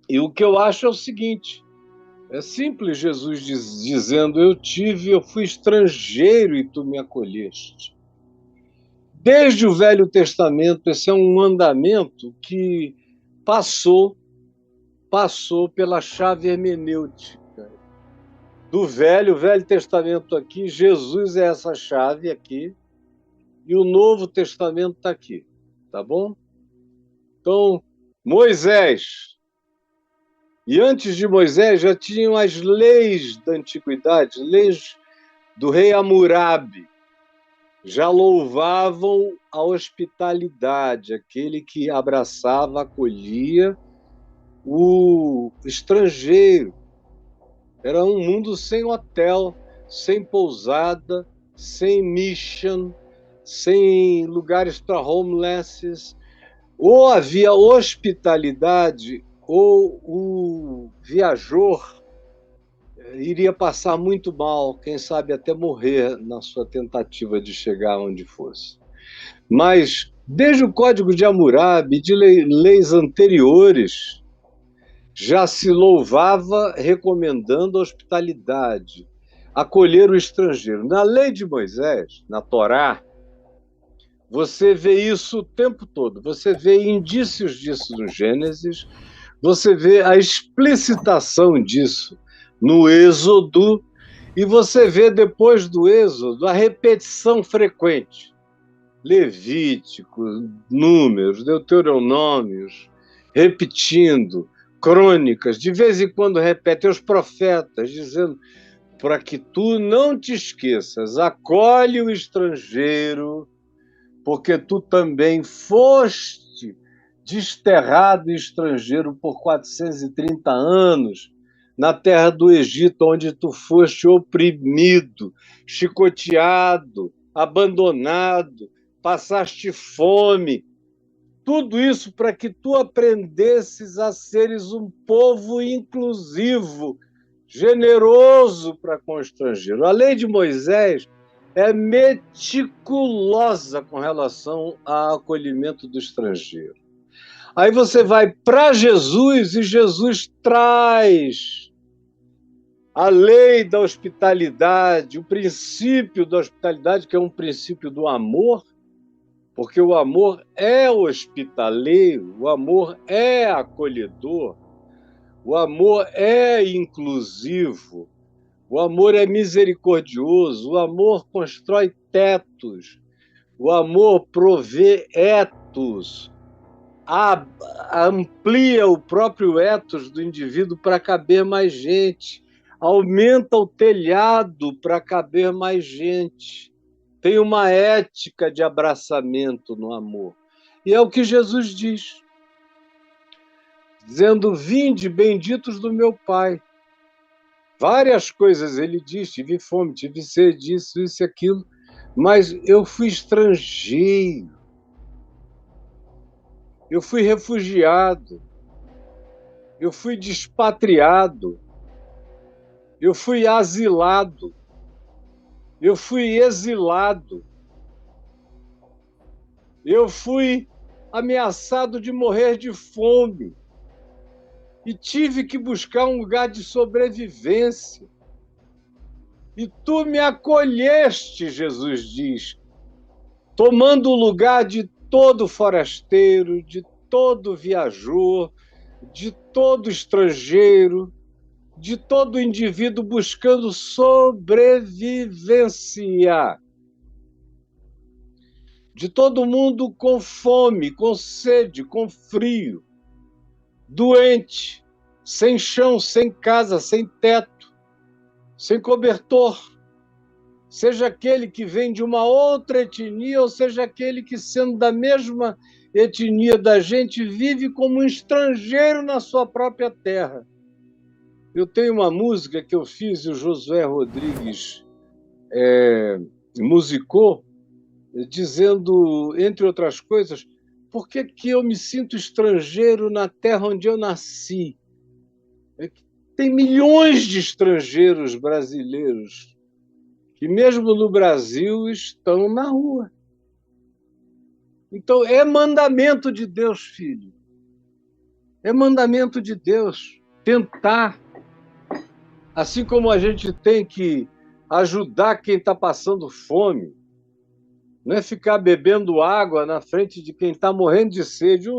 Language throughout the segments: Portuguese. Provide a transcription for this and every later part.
E o que eu acho é o seguinte: é simples Jesus dizendo: eu fui estrangeiro e tu me acolheste. Desde o Velho Testamento, esse é um mandamento que passou pela chave hermenêutica do Velho Testamento aqui. Jesus é essa chave aqui, e o Novo Testamento está aqui, tá bom? Então, Moisés. E antes de Moisés já tinham as leis da antiguidade, leis do rei Hammurabi. Já louvavam a hospitalidade, aquele que abraçava, acolhia o estrangeiro. Era um mundo sem hotel, sem pousada, sem mission, sem lugares para homelesses. Ou havia hospitalidade, ou o viajor iria passar muito mal, quem sabe até morrer na sua tentativa de chegar onde fosse. Mas, desde o Código de Hammurabi, de leis anteriores, já se louvava recomendando a hospitalidade, acolher o estrangeiro. Na lei de Moisés, na Torá, você vê isso o tempo todo. Você vê indícios disso no Gênesis, você vê a explicitação disso no Êxodo, e você vê depois do Êxodo a repetição frequente. Levítico, Números, Deuteronômios, repetindo, Crônicas, de vez em quando repete os profetas, dizendo: para que tu não te esqueças, acolhe o estrangeiro, porque tu também foste desterrado e estrangeiro por 430 anos na terra do Egito, onde tu foste oprimido, chicoteado, abandonado, passaste fome. Tudo isso para que tu aprendesses a seres um povo inclusivo, generoso para com o estrangeiro. A lei de Moisés é meticulosa com relação ao acolhimento do estrangeiro. Aí você vai para Jesus e Jesus traz a lei da hospitalidade, o princípio da hospitalidade, que é um princípio do amor, porque o amor é hospitaleiro, o amor é acolhedor, o amor é inclusivo, o amor é misericordioso, o amor constrói tetos, o amor provê etos, amplia o próprio etos do indivíduo para caber mais gente, aumenta o telhado para caber mais gente. Tem uma ética de abraçamento no amor. E é o que Jesus diz, dizendo: vinde, benditos do meu Pai. Várias coisas ele diz: tive fome, tive sede, isso e aquilo, mas eu fui estrangeiro, eu fui refugiado, eu fui despatriado, eu fui asilado, eu fui exilado, eu fui ameaçado de morrer de fome e tive que buscar um lugar de sobrevivência. E tu me acolheste, Jesus diz, tomando o lugar de todo forasteiro, de todo viajor, de todo estrangeiro, de todo indivíduo buscando sobrevivência, de todo mundo com fome, com sede, com frio, doente, sem chão, sem casa, sem teto, sem cobertor, seja aquele que vem de uma outra etnia, ou seja aquele que, sendo da mesma etnia da gente, vive como um estrangeiro na sua própria terra. Eu tenho uma música que eu fiz e o Josué Rodrigues musicou, dizendo, entre outras coisas, por que eu me sinto estrangeiro na terra onde eu nasci? Tem milhões de estrangeiros brasileiros que, mesmo no Brasil, estão na rua. Então, é mandamento de Deus, filho. É mandamento de Deus. Tentar. Assim como a gente tem que ajudar quem está passando fome. Não é ficar bebendo água na frente de quem está morrendo de sede.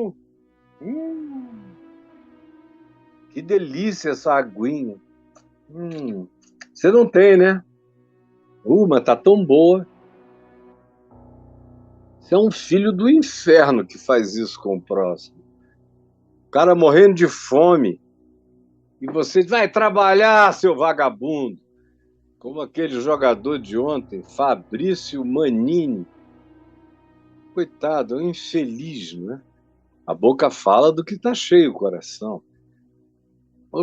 Que delícia essa aguinha. Você não tem, né? Mas tá tão boa. Você é um filho do inferno que faz isso com o próximo. O cara morrendo de fome. E você vai trabalhar, seu vagabundo. Como aquele jogador de ontem, Fabrício Manini. Coitado, é um infeliz, né? A boca fala do que está cheio o coração.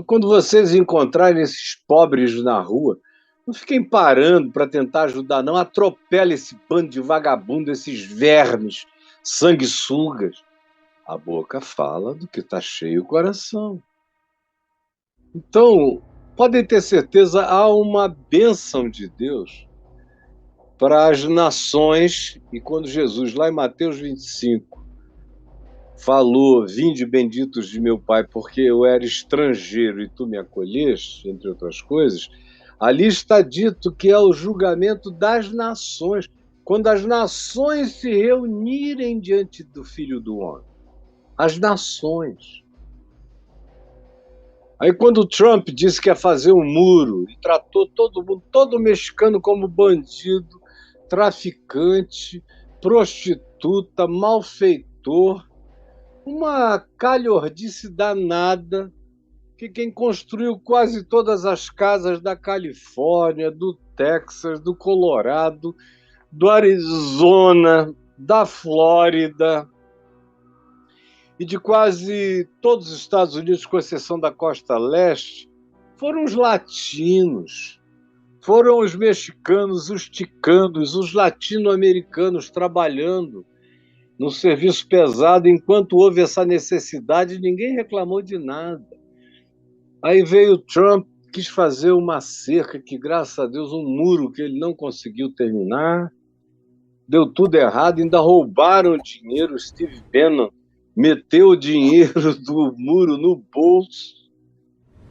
Quando vocês encontrarem esses pobres na rua, não fiquem parando para tentar ajudar, não. Atropela esse bando de vagabundo, esses vermes, sanguessugas. A boca fala do que está cheio o coração. Então, podem ter certeza, há uma bênção de Deus para as nações. E quando Jesus, lá em Mateus 25, falou: vinde benditos de meu Pai, porque eu era estrangeiro e tu me acolheste, entre outras coisas, ali está dito que é o julgamento das nações, quando as nações se reunirem diante do Filho do Homem. As nações. Aí quando o Trump disse que ia fazer um muro e tratou todo mundo, todo mexicano como bandido, traficante, prostituta, malfeitor, uma calhordice danada, que quem construiu quase todas as casas da Califórnia, do Texas, do Colorado, do Arizona, da Flórida e de quase todos os Estados Unidos, com exceção da costa leste, foram os latinos, foram os mexicanos, os ticanos, os latino-americanos trabalhando no serviço pesado. Enquanto houve essa necessidade, ninguém reclamou de nada. Aí veio o Trump, quis fazer uma cerca, que graças a Deus, um muro que ele não conseguiu terminar, deu tudo errado, ainda roubaram o dinheiro. O Steve Bannon meteu o dinheiro do muro no bolso,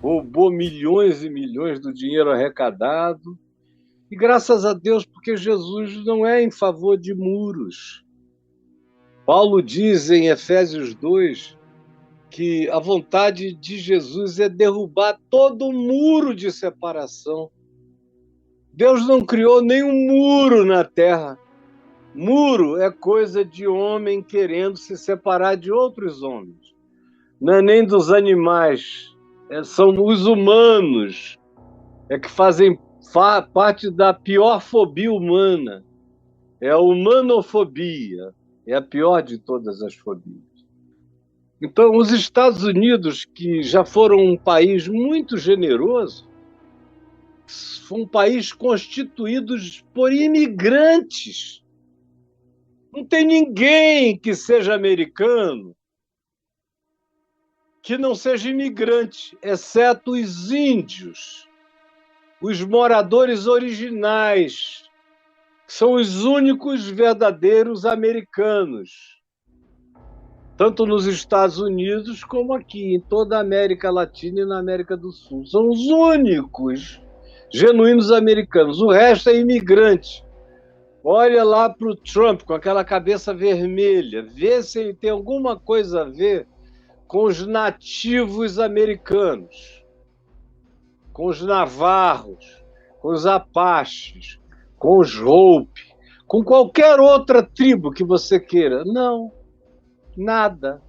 roubou milhões e milhões do dinheiro arrecadado. E graças a Deus, porque Jesus não é em favor de muros. Paulo diz em Efésios 2 que a vontade de Jesus é derrubar todo muro de separação. Deus não criou nenhum muro na terra. Muro é coisa de homem querendo se separar de outros homens. Não é nem dos animais, são os humanos que fazem parte da pior fobia humana. É a humanofobia, é a pior de todas as fobias. Então, os Estados Unidos, que já foram um país muito generoso, foi um país constituído por imigrantes. Não tem ninguém que seja americano que não seja imigrante, exceto os índios, os moradores originais, que são os únicos verdadeiros americanos, tanto nos Estados Unidos como aqui, em toda a América Latina e na América do Sul. São os únicos genuínos americanos. O resto é imigrante. Olha lá para o Trump com aquela cabeça vermelha, vê se ele tem alguma coisa a ver com os nativos americanos, com os navarros, com os apaches, com os Hopi, com qualquer outra tribo que você queira. Não, nada.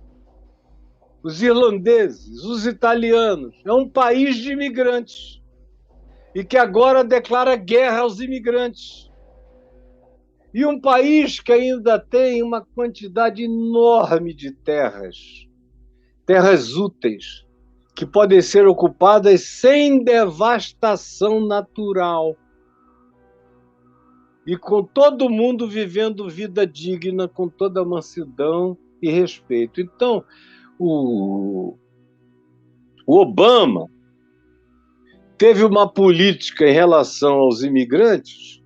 Os irlandeses, os italianos, é um país de imigrantes e que agora declara guerra aos imigrantes. E um país que ainda tem uma quantidade enorme de terras úteis, que podem ser ocupadas sem devastação natural. E com todo mundo vivendo vida digna, com toda mansidão e respeito. Então, o Obama teve uma política em relação aos imigrantes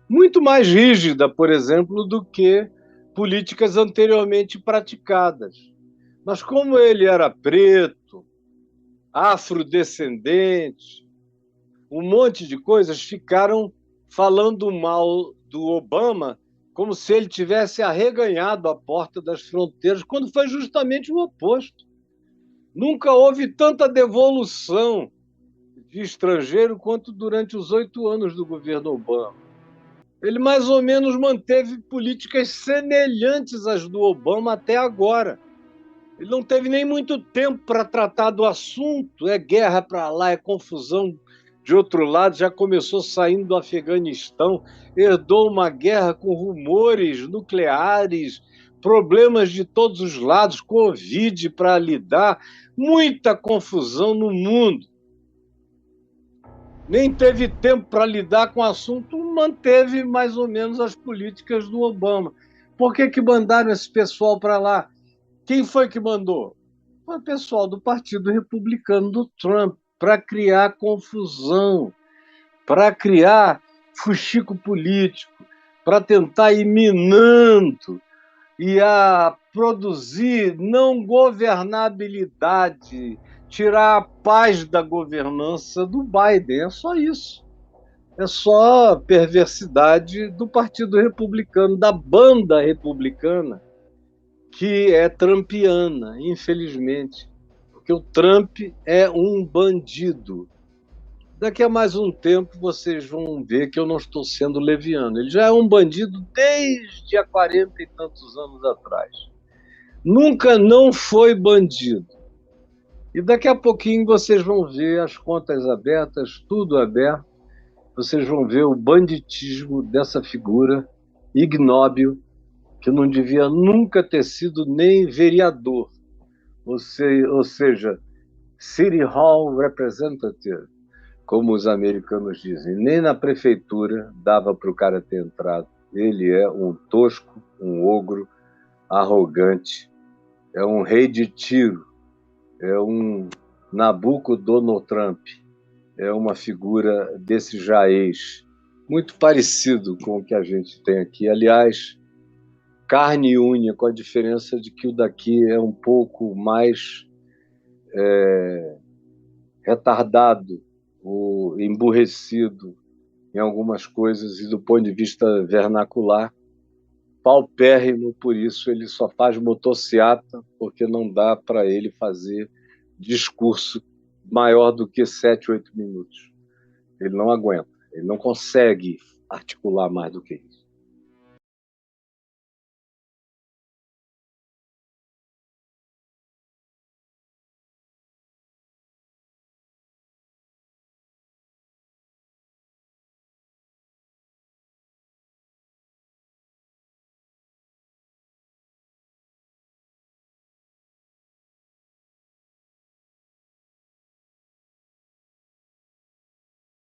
muito mais rígida, por exemplo, do que políticas anteriormente praticadas. Mas como ele era preto, afrodescendente, um monte de coisas ficaram falando mal do Obama como se ele tivesse arreganhado a porta das fronteiras, quando foi justamente o oposto. Nunca houve tanta devolução de estrangeiro quanto durante os 8 anos do governo Obama. Ele mais ou menos manteve políticas semelhantes às do Obama até agora. Ele não teve nem muito tempo para tratar do assunto. É guerra para lá, é confusão de outro lado. Já começou saindo do Afeganistão, herdou uma guerra com rumores nucleares, problemas de todos os lados, Covid para lidar, muita confusão no mundo. Nem teve tempo para lidar com o assunto, manteve mais ou menos as políticas do Obama. Por que mandaram esse pessoal para lá? Quem foi que mandou? Foi o pessoal do Partido Republicano do Trump, para criar confusão, para criar fuxico político, para tentar ir minando e a produzir não governabilidade, tirar a paz da governança do Biden. É só isso. É só perversidade do Partido Republicano, da banda republicana, que é trumpiana, infelizmente. Porque o Trump é um bandido. Daqui a mais um tempo vocês vão ver que eu não estou sendo leviano. Ele já é um bandido desde há 40 e tantos anos atrás. Nunca não foi bandido. E daqui a pouquinho vocês vão ver as contas abertas, tudo aberto. Vocês vão ver o banditismo dessa figura ignóbil, que não devia nunca ter sido nem vereador, ou seja, City Hall Representative, como os americanos dizem. Nem na prefeitura dava para o cara ter entrado. Ele é um tosco, um ogro, arrogante, é um rei de tiro, é um Nabucodonosor Trump, é uma figura desse jaez, muito parecido com o que a gente tem aqui. Aliás, carne e unha, com a diferença de que o daqui é um pouco mais retardado, ou emburrecido em algumas coisas, e do ponto de vista vernacular, paupérrimo. Por isso ele só faz motociata, porque não dá para ele fazer discurso maior do que 7, 8 minutos. Ele não aguenta, ele não consegue articular mais do que isso.